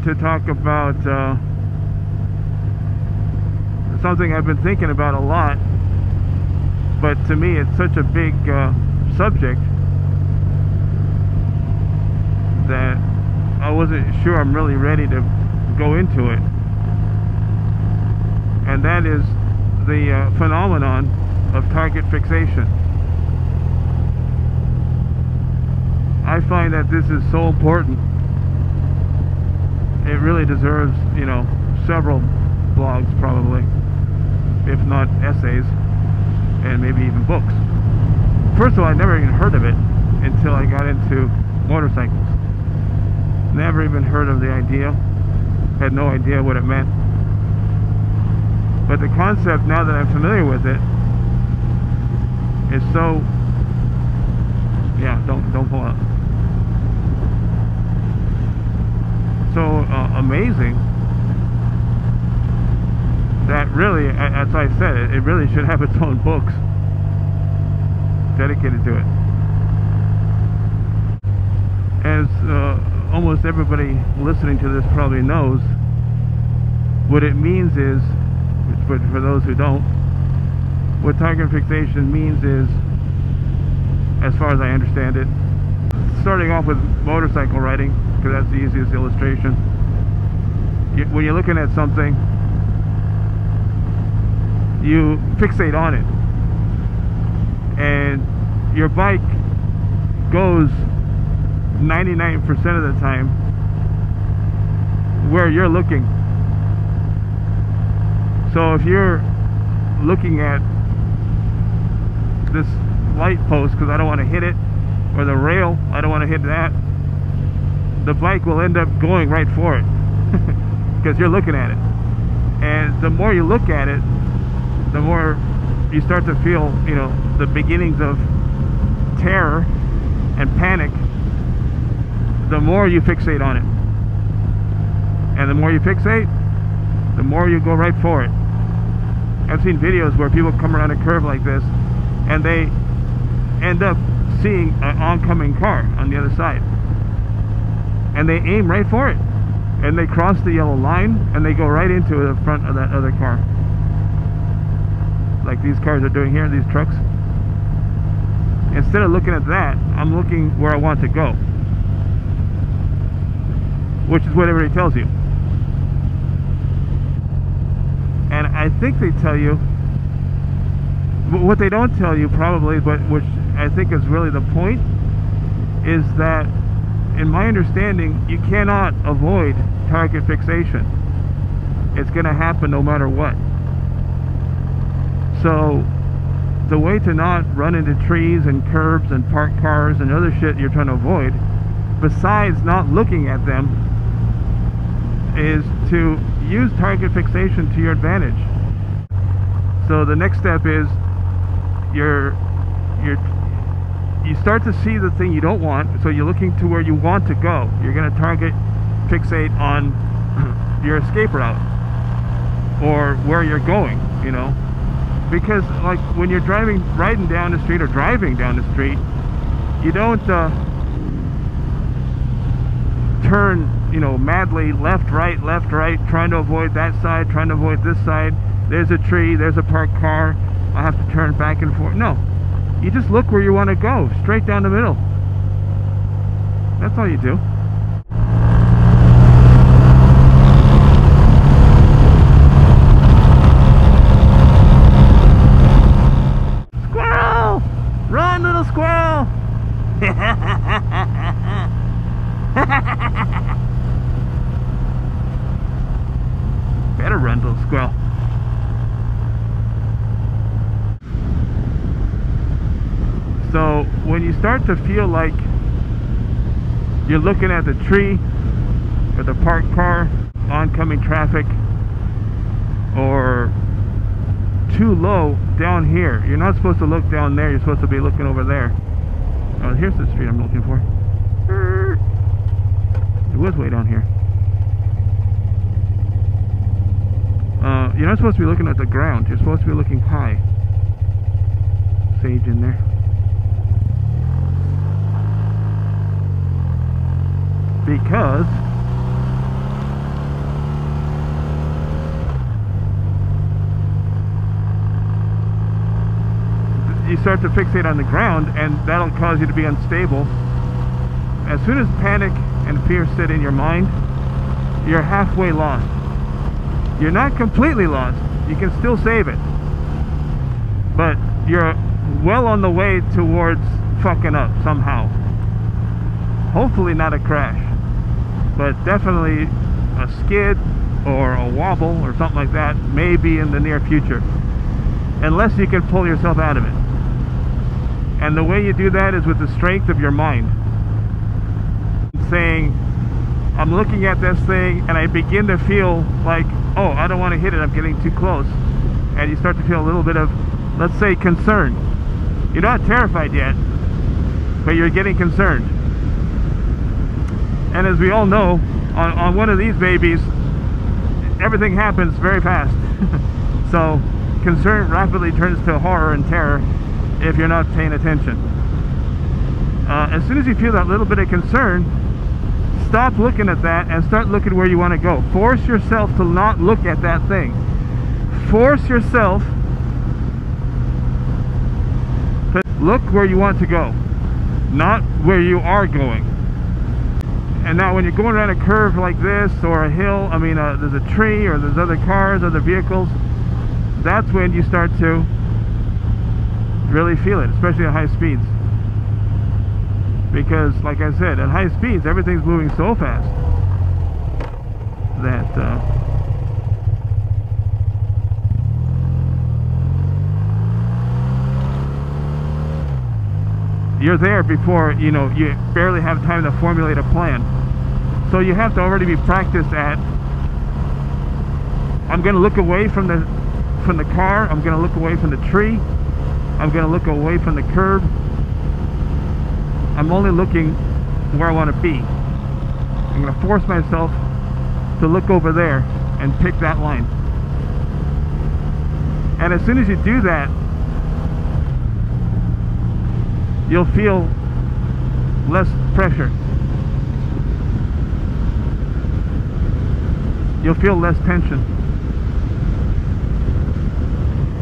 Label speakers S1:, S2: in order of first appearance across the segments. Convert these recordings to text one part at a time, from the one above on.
S1: to talk about something I've been thinking about a lot, but to me it's such a big subject that I wasn't sure I'm really ready to go into it, and that is the phenomenon of target fixation. I find that this is so important. It really deserves, you know, several blogs probably, if not essays, and maybe even books. First of all, I never even heard of it until I got into motorcycles. Never even heard of the idea. Had no idea what it meant. But the concept, now that I'm familiar with it, is so, yeah, don't pull out. So amazing that really, as I said, it really should have its own books dedicated to it. As almost everybody listening to this probably knows, what it means is, but for those who don't, what target fixation means is, as far as I understand it, starting off with motorcycle riding, because that's the easiest illustration. When you're looking at something, you fixate on it, and your bike goes 99% of the time where you're looking. So if you're looking at this light post because I don't want to hit it, or the rail, I don't want to hit that, the bike will end up going right for it because you're looking at it. And the more you look at it, the more you start to feel, you know, the beginnings of terror and panic. The more you fixate on it, and the more you fixate, the more you go right for it. I've seen videos where people come around a curve like this and they end up seeing an oncoming car on the other side, and they aim right for it, and they cross the yellow line and they go right into the front of that other car, like these cars are doing here, these trucks. Instead of looking at that, I'm looking where I want to go, which is what everybody tells you. And I think they tell you, what they don't tell you probably, but which I think is really the point, is that in my understanding, you cannot avoid target fixation. It's going to happen no matter what. So the way to not run into trees and curbs and parked cars and other shit you're trying to avoid, besides not looking at them, is to use target fixation to your advantage. So the next step is you start to see the thing you don't want, so you're looking to where you want to go. You're going to target fixate on your escape route or where you're going, you know, because like when you're riding down the street or driving down the street, you don't turn, you know, madly left, right, trying to avoid that side, trying to avoid this side. There's a tree, there's a parked car, I have to turn back and forth. No, you just look where you want to go, straight down the middle. That's all you do. Squirrel! Run, little squirrel! Better run, little squirrel. So when you start to feel like you're looking at the tree or the parked car, oncoming traffic, or too low down here, you're not supposed to look down there, you're supposed to be looking over there. Oh, here's the street I'm looking for. It was way down here. You're not supposed to be looking at the ground, you're supposed to be looking high. Sage in there. Because start to fixate on the ground, and that'll cause you to be unstable. As soon as panic and fear sit in your mind, you're halfway lost. You're not completely lost. You can still save it, but you're well on the way towards fucking up somehow. Hopefully not a crash, but definitely a skid or a wobble or something like that may be in the near future, unless you can pull yourself out of it. And the way you do that is with the strength of your mind, saying, I'm looking at this thing and I begin to feel like, oh, I don't want to hit it, I'm getting too close. And you start to feel a little bit of, let's say, concern. You're not terrified yet, but you're getting concerned. And as we all know, on one of these babies, everything happens very fast. So concern rapidly turns to horror and terror if you're not paying attention. As soon as you feel that little bit of concern, stop looking at that and start looking where you want to go. Force yourself to not look at that thing. Force yourself to look where you want to go, not where you are going. And now when you're going around a curve like this, or a hill, I mean there's a tree, or there's other cars, other vehicles, that's when you start to really feel it, especially at high speeds. Because like I said, at high speeds everything's moving so fast that you're there before, you know, you barely have time to formulate a plan. So you have to already be practiced at, I'm going to look away from the car, I'm going to look away from the tree, I'm going to look away from the curb. I'm only looking where I want to be. I'm going to force myself to look over there and pick that line. And as soon as you do that, you'll feel less pressure. You'll feel less tension.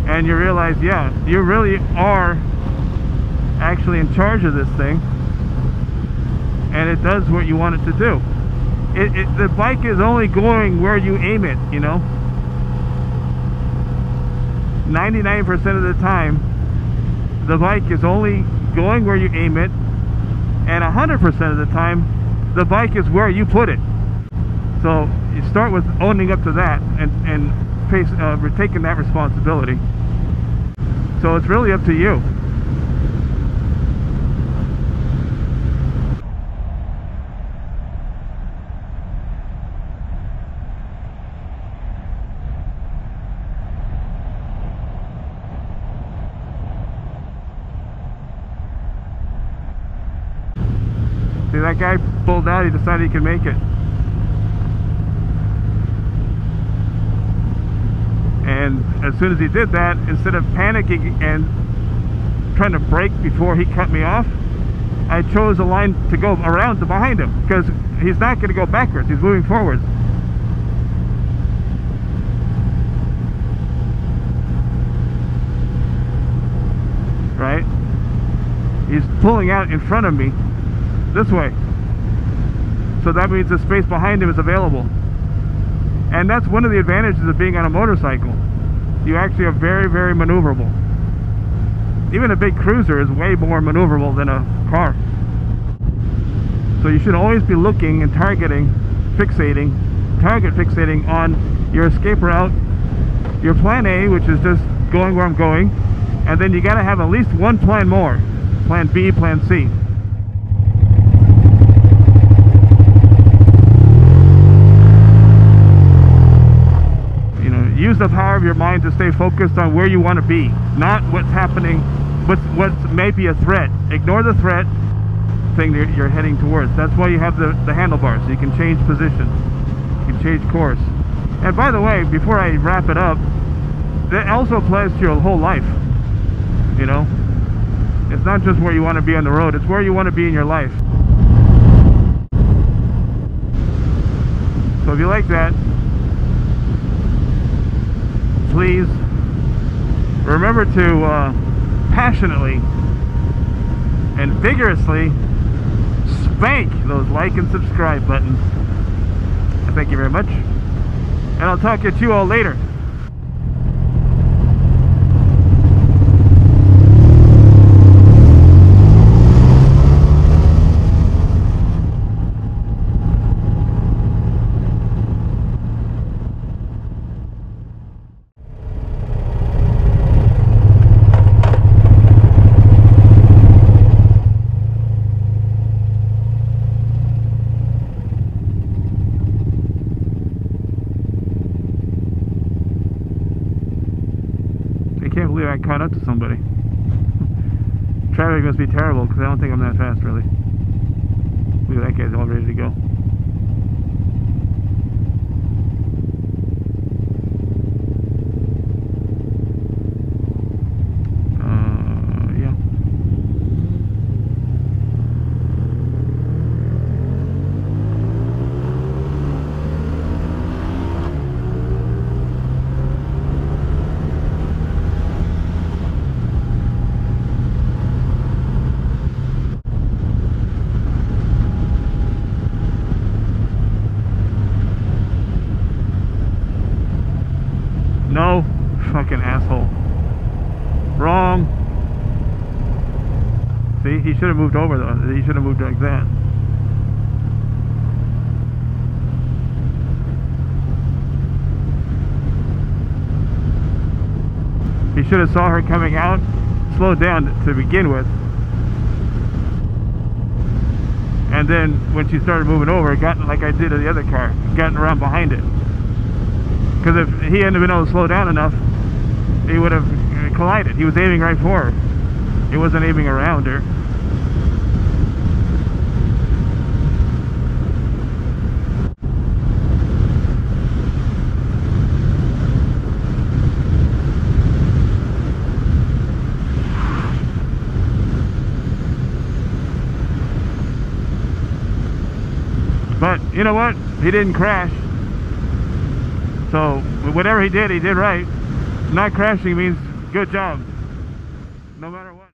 S1: And you realize, yeah, you really are actually in charge of this thing. And it does what you want it to do. The bike is only going where you aim it, you know. 99% of the time, the bike is only going where you aim it, and 100% of the time, the bike is where you put it. So you start with owning up to that and taking that responsibility. So it's really up to you. See, that guy pulled out, he decided he could make it. And as soon as he did that, instead of panicking and trying to brake before he cut me off, I chose a line to go around to behind him, because he's not going to go backwards, he's moving forwards. Right? He's pulling out in front of me this way, so that means the space behind him is available. And that's one of the advantages of being on a motorcycle. You actually are very, very maneuverable. Even a big cruiser is way more maneuverable than a car. So you should always be looking and target fixating on your escape route, your plan A, which is just going where I'm going, and then you got to have at least one plan more, plan B, plan C. Use the power of your mind to stay focused on where you want to be, not what's happening, what's maybe a threat. Ignore the threat thing that you're heading towards. That's why you have the handlebars, so you can change position, you can change course. And by the way, before I wrap it up, that also applies to your whole life. You know, it's not just where you want to be on the road, it's where you want to be in your life. So if you like that, please remember to passionately and vigorously spank those like and subscribe buttons. Thank you very much, and I'll talk to you all later. I can't believe I caught up to somebody. Traffic must be terrible because I don't think I'm that fast, really. Look at that guy's all ready to go. Yeah. No, fucking asshole. Wrong. See, he should have moved over though. He should have moved like that. He should have saw her coming out, slowed down to begin with, and then when she started moving over, gotten like I did to the other car, gotten around behind it. Because if he hadn't been able to slow down enough, he would have collided. He was aiming right for her. He wasn't aiming around her. But you know what? He didn't crash. So whatever he did right. Not crashing means good job. No matter what.